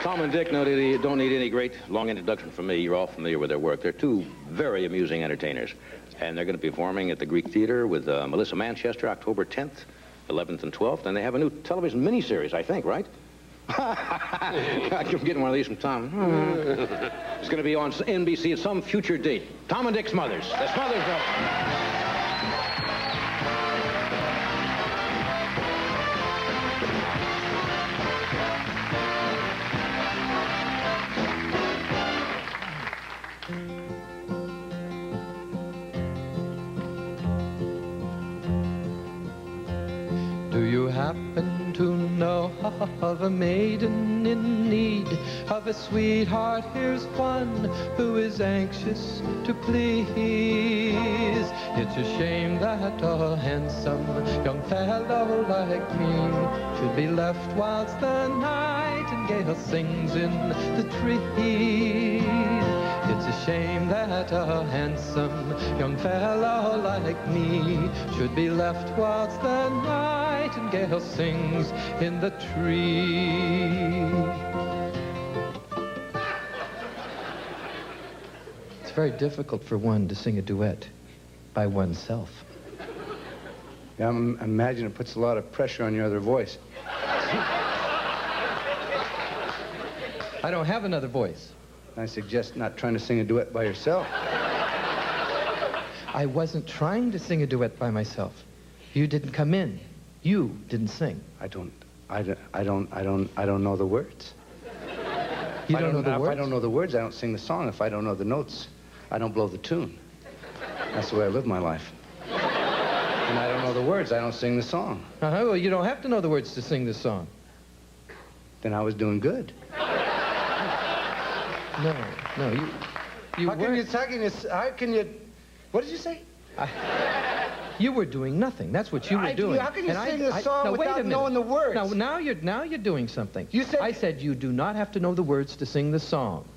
Tom and Dick don't need any great long introduction from me. You're all familiar with their work. They're two very amusing entertainers. And they're going to be performing at the Greek Theater with Melissa Manchester, October 10th, 11th, and 12th. And they have a new television miniseries, I think, right? I'm getting one of these from Tom. It's going to be on NBC at some future date. Tom and Dick Smothers. The Smothers Brothers. Do you happen to know of a maiden in need of a sweetheart? Here's one who is anxious to please. It's a shame that a handsome young fellow like me should be left whilst the nightingale sings in the trees. It's a shame that a handsome young fellow like me should be left whilst the nightingale sings in the tree. It's very difficult for one to sing a duet by oneself. Yeah, I imagine it puts a lot of pressure on your other voice. I don't have another voice. I suggest not trying to sing a duet by yourself. I wasn't trying to sing a duet by myself. You didn't come in. You didn't sing. I don't know the words. You don't know the If words? I don't know the words, I don't sing the song. If I don't know the notes, I don't blow the tune. That's the way I live my life. And I don't know the words, I don't sing the song. Well, you don't have to know the words to sing this song. Then I was doing good. No, you How can you, what did you say? You were doing nothing. That's what you were doing. How can you sing the song without knowing the words? Now you're doing something. You said... I said you do not have to know the words to sing the song.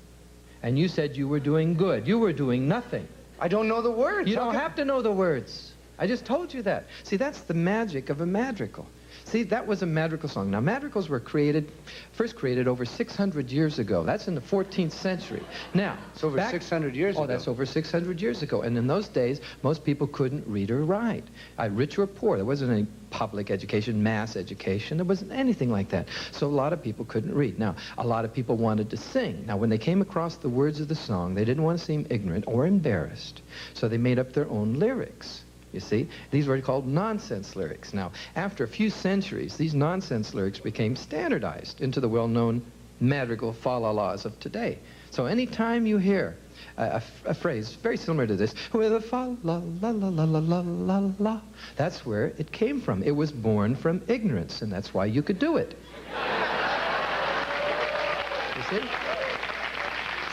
And you said you were doing good. You were doing nothing. I don't know the words. You don't have to know the words. I just told you that. See, that's the magic of a madrigal. See, that was a madrigal song. Now, madrigals were first created over 600 years ago. That's in the 14th century. Now, it's over 600 years ago. Oh, that's over 600 years ago. And in those days, most people couldn't read or write. Rich or poor. There wasn't any public education, mass education. There wasn't anything like that. So a lot of people couldn't read. Now, a lot of people wanted to sing. Now, when they came across the words of the song, they didn't want to seem ignorant or embarrassed. So they made up their own lyrics. You see, these were called nonsense lyrics. Now, after a few centuries, these nonsense lyrics became standardized into the well-known madrigal fa-la-las of today. So anytime you hear a phrase very similar to this, with a fa-la-la-la-la-la-la-la, that's where it came from. It was born from ignorance, and that's why you could do it. You see?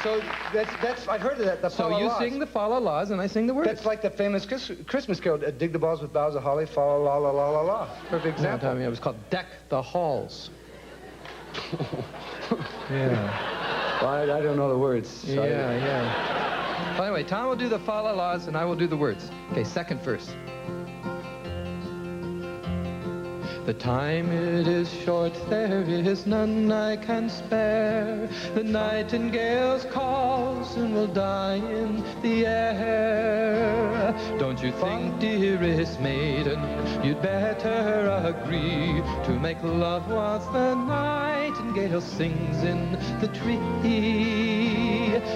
So that's I've heard of that. The so you sing the fa-la-las and I sing the words. That's like the famous Christmas carol, dig the balls with boughs of holly, fa-la-la-la-la-la-la. Perfect example. No, it was called Deck the Halls. Yeah. Well, I don't know the words. So yeah. Well, anyway, Tom will do the fa-la-las and I will do the words. Okay, second verse. The time it is short, there is none I can spare. The nightingale's call soon will die in the air. Don't you think, dearest maiden, you'd better agree to make love whilst the nightingale sings in the tree?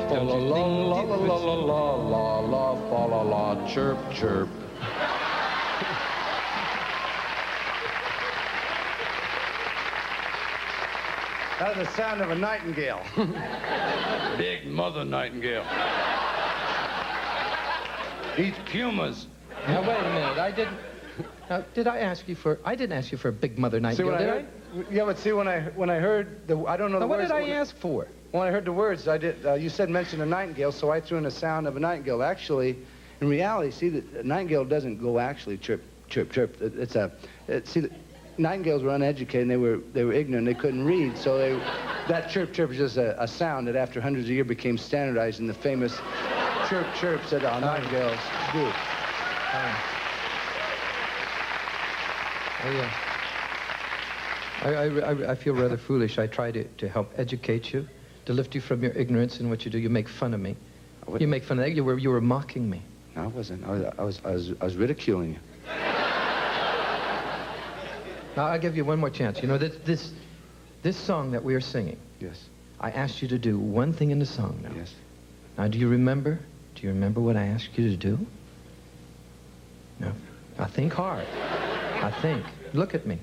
Don't you think it was... chirp, chirp. That's the sound of a nightingale. Big mother nightingale. Eats pumas. Now, wait a minute. I didn't... Now, did I ask you for... I didn't ask you for a big mother nightingale, did I? Yeah, but see, when I heard the... I don't know the words. What did I ask for? When I heard the words, I did... you said mention a nightingale, so I threw in the sound of a nightingale. Actually, in reality, see, the nightingale doesn't go actually chirp, chirp, chirp. It's a... see, nightingales were uneducated, and they were ignorant, they couldn't read, so that chirp chirp is just a sound that after hundreds of years became standardized in the famous chirp chirps that our nightingales do. I feel rather foolish. I try to help educate you, to lift you from your ignorance in what you do. You make fun of me. You make fun of that. You were mocking me. No, I wasn't. I was ridiculing you. Now, I'll give you one more chance. You know, this song that we are singing. Yes. I asked you to do one thing in the song now. Yes. Now, do you remember? Do you remember what I asked you to do? No. Now, think hard. I think. Look at me.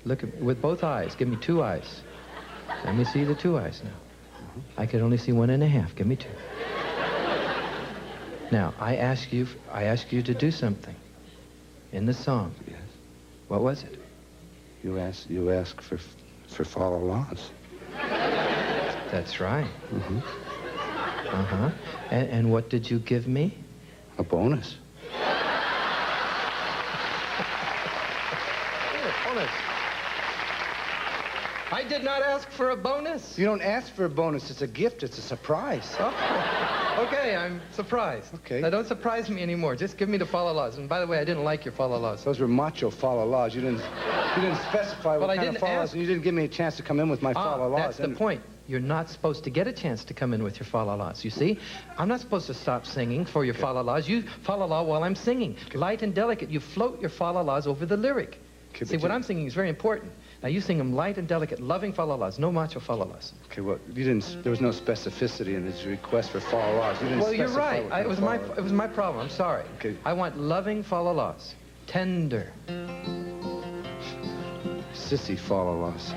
Look at me with both eyes. Give me 2 eyes. Let me see the 2 eyes now. I could only see 1.5. Give me 2. Now, I ask you to do something in the song. Yes. What was it? You asked for Fa La Las. That's right. Mm-hmm. Uh-huh. And what did you give me? A bonus. Bonus. I did not ask for a bonus. You don't ask for a bonus. It's a gift. It's a surprise. Oh, okay, I'm surprised. Okay. Now, don't surprise me anymore. Just give me the Fa La Las. And by the way, I didn't like your Fa La Las. Those were macho Fa La Las. You didn't specify what kind of Fa La Las, and you didn't give me a chance to come in with my Fa La Las. That's the point. You're not supposed to get a chance to come in with your Fa La Las. You see? I'm not supposed to stop singing for your Fa La Las. You Fa La La while I'm singing. Light and delicate. You float your Fa La Las over the lyric. Okay, see, what I'm singing is very important. Now, you sing them light and delicate, loving Fa La Las, no macho Fa La Las. Okay, well, you didn't. There was no specificity in his request for Fa La Las. You didn't Well, you're specify right. It was my problem. I'm sorry. Okay. I want loving Fa La Las, tender. Sissy Fa La Las.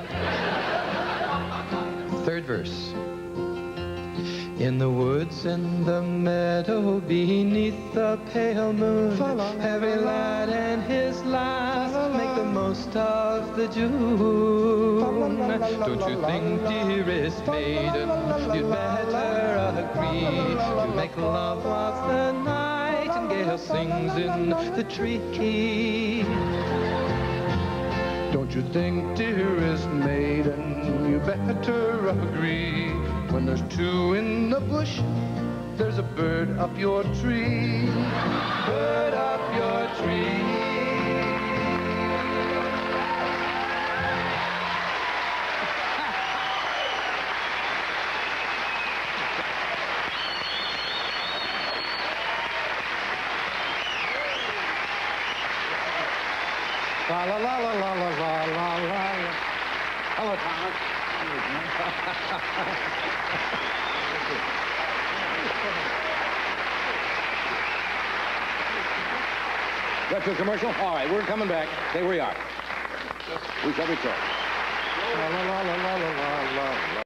Third verse. In the woods and the meadow beneath the pale moon, heavy lad and his lass make the most of the June. Don't you think, dearest maiden, you'd better agree to make love whilst the nightingale sings in the tree? Don't you think, dearest maiden, you better agree? When there's 2 in the bush, there's a bird up your tree. Bird up your tree. La la la la la la la la la. Hello, Thomas. Got to a commercial? All right, we're coming back. Stay where you are. We shall return. La la la la la la la.